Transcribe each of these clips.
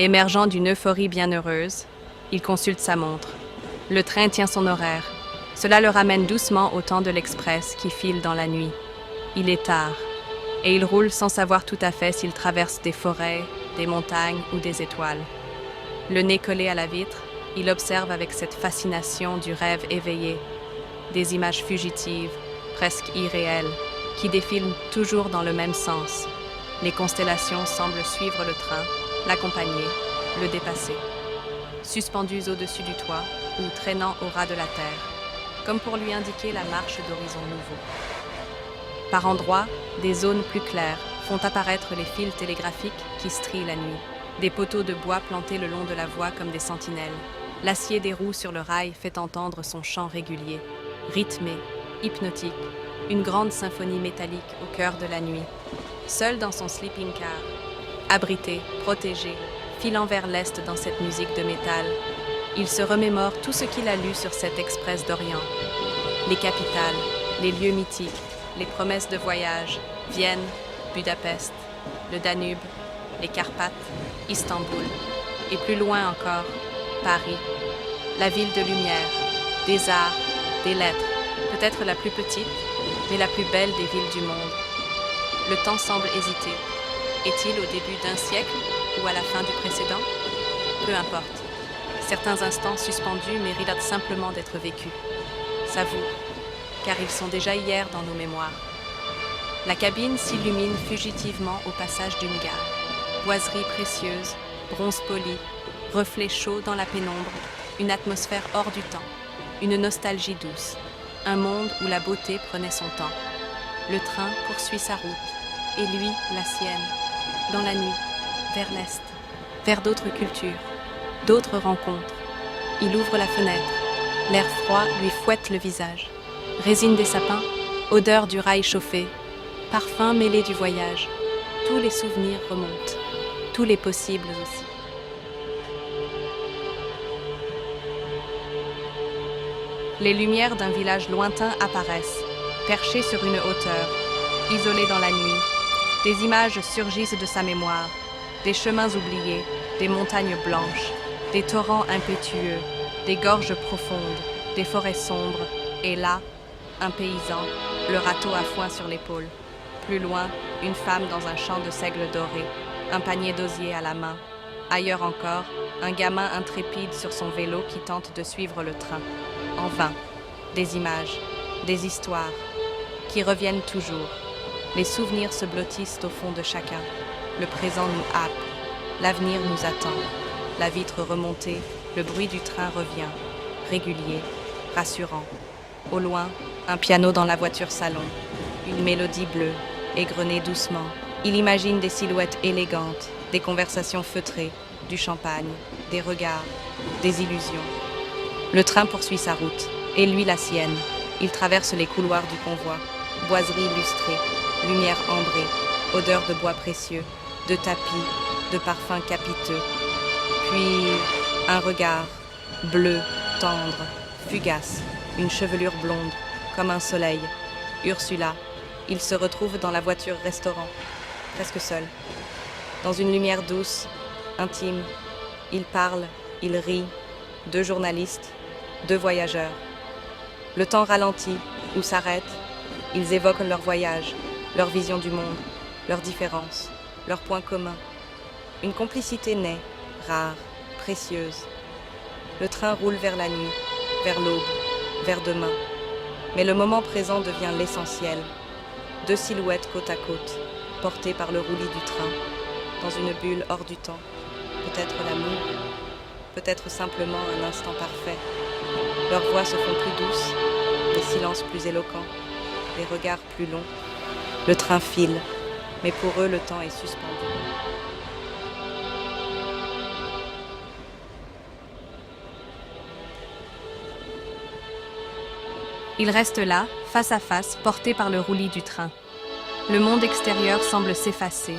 Émergeant d'une euphorie bienheureuse, il consulte sa montre. Le train tient son horaire. Cela le ramène doucement au temps de l'express qui file dans la nuit. Il est tard, et il roule sans savoir tout à fait s'il traverse des forêts, des montagnes ou des étoiles. Le nez collé à la vitre, il observe avec cette fascination du rêve éveillé, des images fugitives, presque irréelles, qui défilent toujours dans le même sens. Les constellations semblent suivre le train, l'accompagner, le dépasser. Suspendus au-dessus du toit ou traînant au ras de la terre, comme pour lui indiquer la marche d'horizons nouveaux. Par endroits, des zones plus claires font apparaître les fils télégraphiques qui strient la nuit. Des poteaux de bois plantés le long de la voie comme des sentinelles. L'acier des roues sur le rail fait entendre son chant régulier, rythmé, hypnotique, une grande symphonie métallique au cœur de la nuit. Seul dans son sleeping car, abrité, protégé, filant vers l'est dans cette musique de métal, il se remémore tout ce qu'il a lu sur cet express d'Orient. Les capitales, les lieux mythiques, les promesses de voyage, Vienne, Budapest, le Danube, les Carpates, Istanbul, et plus loin encore, Paris, la ville de lumière, des arts, des lettres, peut-être la plus petite, mais la plus belle des villes du monde. Le temps semble hésiter. Est-il au début d'un siècle ou à la fin du précédent? Peu importe. Certains instants suspendus méritent simplement d'être vécus. Savoure, car ils sont déjà hier dans nos mémoires. La cabine s'illumine fugitivement au passage d'une gare. Boiseries précieuses, bronze poli, reflets chauds dans la pénombre, une atmosphère hors du temps, une nostalgie douce, un monde où la beauté prenait son temps. Le train poursuit sa route, et lui la sienne, dans la nuit, vers l'est, vers d'autres cultures, d'autres rencontres. Il ouvre la fenêtre, l'air froid lui fouette le visage. Résine des sapins, odeur du rail chauffé, parfum mêlé du voyage. Tous les souvenirs remontent, tous les possibles aussi. Les lumières d'un village lointain apparaissent, perchées sur une hauteur, isolées dans la nuit. Des images surgissent de sa mémoire, des chemins oubliés, des montagnes blanches, des torrents impétueux, des gorges profondes, des forêts sombres, et là, un paysan, le râteau à foin sur l'épaule. Plus loin, une femme dans un champ de seigle doré, un panier d'osier à la main. Ailleurs encore, un gamin intrépide sur son vélo qui tente de suivre le train. En vain, des images, des histoires, qui reviennent toujours. Les souvenirs se blottissent au fond de chacun. Le présent nous happe, l'avenir nous attend. La vitre remontée, le bruit du train revient, régulier, rassurant. Au loin, un piano dans la voiture salon, une mélodie bleue, égrenée doucement. Il imagine des silhouettes élégantes, des conversations feutrées, du champagne, des regards, des illusions. Le train poursuit sa route, et lui la sienne. Il traverse les couloirs du convoi, boiseries illustrées, lumière ambrée, odeur de bois précieux, de tapis, de parfums capiteux. Puis, un regard, bleu, tendre, fugace, une chevelure blonde, comme un soleil. Ursula. Il se retrouve dans la voiture-restaurant, presque seul. Dans une lumière douce, intime, il parle, il rit. 2 journalistes, 2 voyageurs. Le temps ralentit ou s'arrête. Ils évoquent leur voyage, leur vision du monde, leurs différences, leurs points communs. Une complicité naît, rare, précieuse. Le train roule vers la nuit, vers l'aube, vers demain. Mais le moment présent devient l'essentiel. 2 silhouettes côte à côte, portées par le roulis du train, dans une bulle hors du temps. Peut-être l'amour, peut-être simplement un instant parfait. Leurs voix se font plus douces, les silences plus éloquents, les regards plus longs. Le train file, mais pour eux le temps est suspendu. Ils restent là, face à face, portés par le roulis du train. Le monde extérieur semble s'effacer.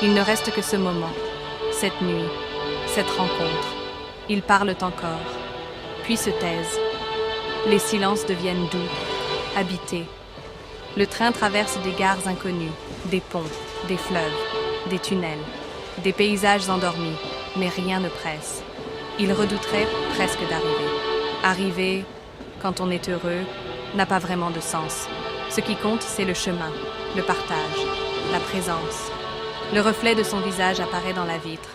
Il ne reste que ce moment, cette nuit, cette rencontre. Ils parlent encore, puis se taisent. Les silences deviennent doux, habités. Le train traverse des gares inconnues, des ponts, des fleuves, des tunnels, des paysages endormis, mais rien ne presse. Il redouterait presque d'arriver. Arriver, quand on est heureux, n'a pas vraiment de sens. Ce qui compte, c'est le chemin, le partage, la présence. Le reflet de son visage apparaît dans la vitre,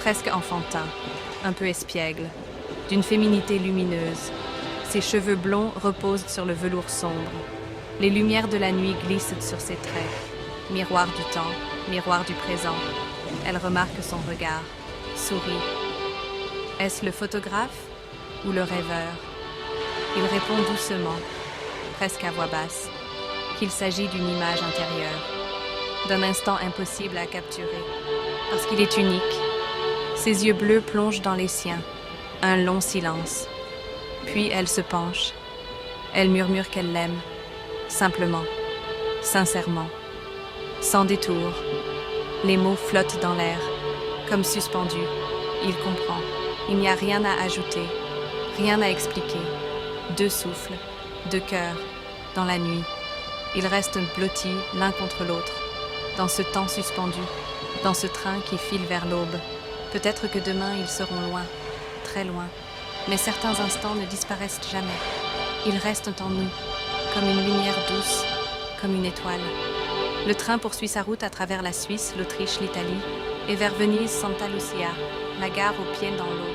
presque enfantin, un peu espiègle, d'une féminité lumineuse. Ses cheveux blonds reposent sur le velours sombre. Les lumières de la nuit glissent sur ses traits. Miroir du temps, miroir du présent. Elle remarque son regard, sourit. Est-ce le photographe ou le rêveur? Il répond doucement, presque à voix basse, qu'il s'agit d'une image intérieure, d'un instant impossible à capturer, parce qu'il est unique. Ses yeux bleus plongent dans les siens, un long silence. Puis elle se penche. Elle murmure qu'elle l'aime, simplement, sincèrement, sans détour. Les mots flottent dans l'air, comme suspendus. Il comprend. Il n'y a rien à ajouter, rien à expliquer. Deux souffles, deux cœurs, dans la nuit. Ils restent blottis l'un contre l'autre, dans ce temps suspendu, dans ce train qui file vers l'aube. Peut-être que demain ils seront loin, très loin, mais certains instants ne disparaissent jamais. Ils restent en nous, comme une lumière douce, comme une étoile. Le train poursuit sa route à travers la Suisse, l'Autriche, l'Italie, et vers Venise, Santa Lucia, la gare aux pieds dans l'eau.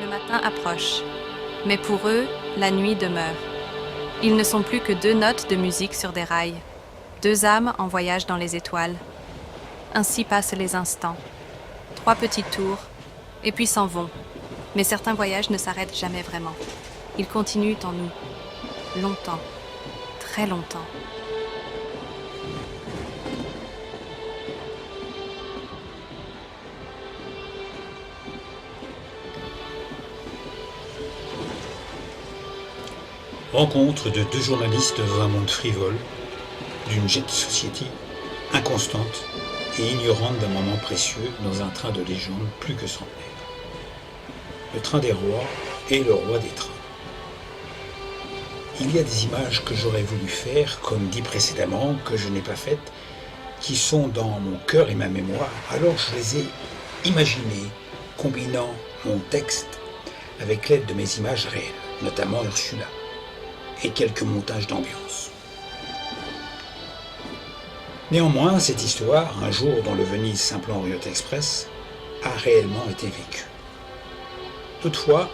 Le matin approche, mais pour eux, la nuit demeure. Ils ne sont plus que deux notes de musique sur des rails, deux âmes en voyage dans les étoiles. Ainsi passent les instants. 3 petits tours, et puis s'en vont. Mais certains voyages ne s'arrêtent jamais vraiment. Ils continuent en nous, longtemps, très longtemps. Rencontre de deux journalistes dans un monde frivole, d'une jet society inconstante et ignorante d'un moment précieux dans un train de légende plus que centenaire. Le train des rois et le roi des trains. Il y a des images que j'aurais voulu faire, comme dit précédemment, que je n'ai pas faites, qui sont dans mon cœur et ma mémoire, alors je les ai imaginées, combinant mon texte avec l'aide de mes images réelles, notamment Ursula, et quelques montages d'ambiance. Néanmoins, cette histoire, un jour dans le Venise Simplon Orient Express, a réellement été vécue. Toutefois,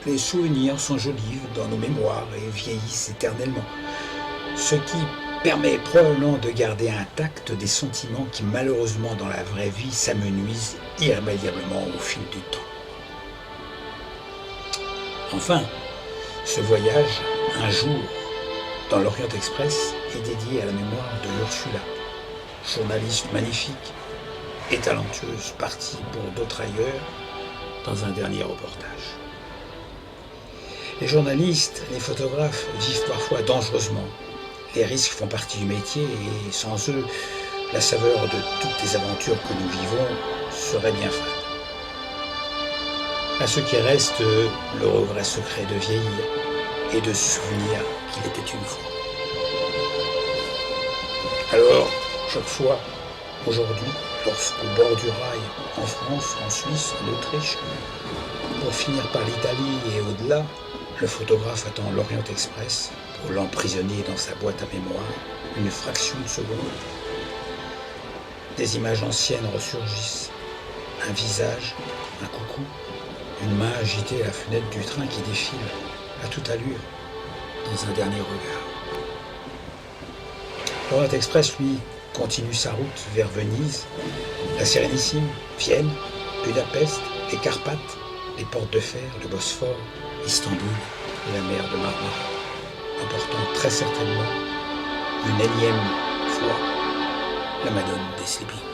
les souvenirs s'enjolivent dans nos mémoires et vieillissent éternellement, ce qui permet probablement de garder intact des sentiments qui malheureusement dans la vraie vie s'amenuisent irrémédiablement au fil du temps. Enfin, ce voyage, un jour, dans l'Orient Express, est dédié à la mémoire de Ursula, journaliste magnifique et talentueuse, partie pour d'autres ailleurs dans un dernier reportage. Les journalistes, les photographes vivent parfois dangereusement. Les risques font partie du métier et sans eux, la saveur de toutes les aventures que nous vivons serait bien fade. À ceux qui restent, le regret secret de vieillir et de se souvenir qu'il était une fois. Alors, chaque fois, aujourd'hui, lorsqu'au bord du rail, en France, en Suisse, en Autriche, pour finir par l'Italie et au-delà, le photographe attend l'Orient Express pour l'emprisonner dans sa boîte à mémoire une fraction de seconde. Des images anciennes ressurgissent. Un visage, un coucou, une main agitée à la fenêtre du train qui défile à toute allure dans un dernier regard. L'Orient Express, lui, continue sa route vers Venise, la Sérénissime, Vienne, Budapest, les Carpates, les portes de fer, le Bosphore, Istanbul et la mer de Marmara, emportant très certainement une énième fois la Madone des Slippies.